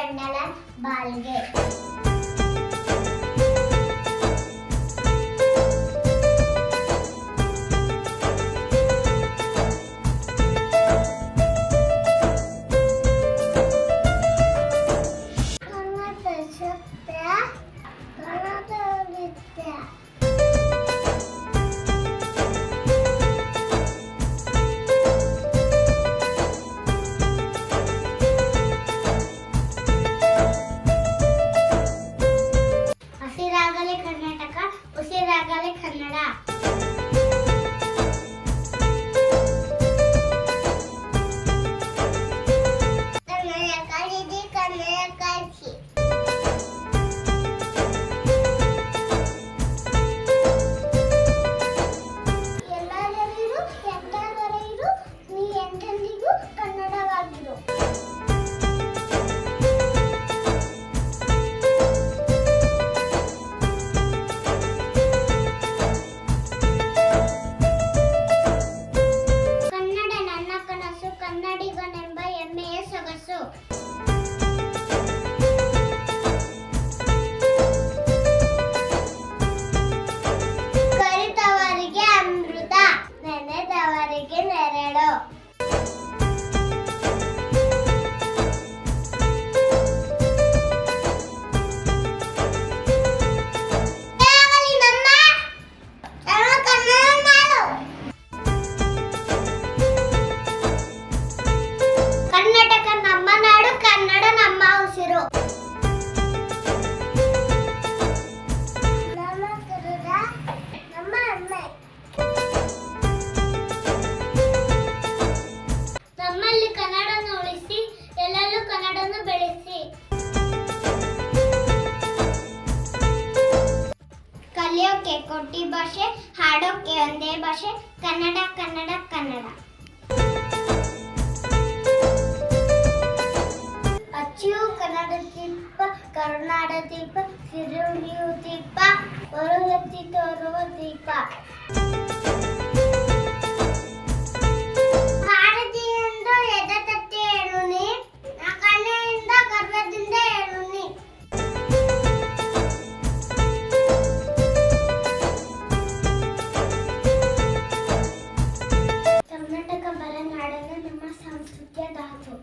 ಗಂಡಲ ಬಾಲ್ಗೆ. ಹಸಿರಾಗಲಿ ಕರ್ನಾಟಕ, ಉಸಿರಾಗಲಿ ಕನ್ನಡ. ಕನ್ನಡ ಕಾಳಿದಿ, ಕನ್ನಡ ಕಾಳಿಸಿ. ಎಲ್ಲರಿಗೂ ಎಂದಾದರಿಗೂ ನೀ ಎಂದೆಂದಿಗೂ ಕನ್ನಡವಾಗಿರು. ಕನ್ನಡ ನನ್ನ ಕನಸು, ಕನ್ನಡಿಗನೆಂಬ ಹೆಮ್ಮೆಯ ಸೊಗಸು. ಕಲಿತವರಿಗೆ ಅಮೃತ, ನೆನೆದವರಿಗೆ ನೆರಳು. ಆಗಲಿ ನಮ್ಮ ಕನ್ನಡ ನಾಡು. ಕರ್ನಾಟಕ ನಮ್ಮ ನಾಡು, ಕನ್ನಡ ನಮ್ಮ ಉಸಿರು. ನಮ್ಮ ಕನ್ನಡ ನಮ್ಮ ಅಮ್ಮೆ. ನಮ್ಮಲ್ಲಿ ಕನ್ನಡವನ್ನು ಉಳಿಸಿ, ಎಲ್ಲರೂ ಕನ್ನಡವನ್ನು ಬೆಳೆಸಿ. ಕಲಿಯೋಕೆ ಕೋಟಿ ಭಾಷೆ, ಹಾಡೋಕೆ ಒಂದೇ ಭಾಷೆ, ಕನ್ನಡ ಕನ್ನಡ ಕನ್ನಡ. ಅಚ್ಚಿಯು ಕನ್ನಡ ದೀಪ, ಕರುನಾಡ ದೀಪ, ಸಿರುಳಿಯು ದೀಪ, ಹೊರಗತ್ತಿ ತೋರುವ ದೀಪ. ಭಾರತೀಯಂದ ಎದೆ ತಟ್ಟಿ ಹೇಳು ನೀ, ಕಣ್ಣೆಯಿಂದ ಗರ್ವದಿಂದ ಹೇಳು ನೀ. ಕರ್ನಾಟಕ ಬರನಾಡಲ್ಲಿ ನಮ್ಮ ಸಂಸ್ಕೃತಿಯ ಧಾತು.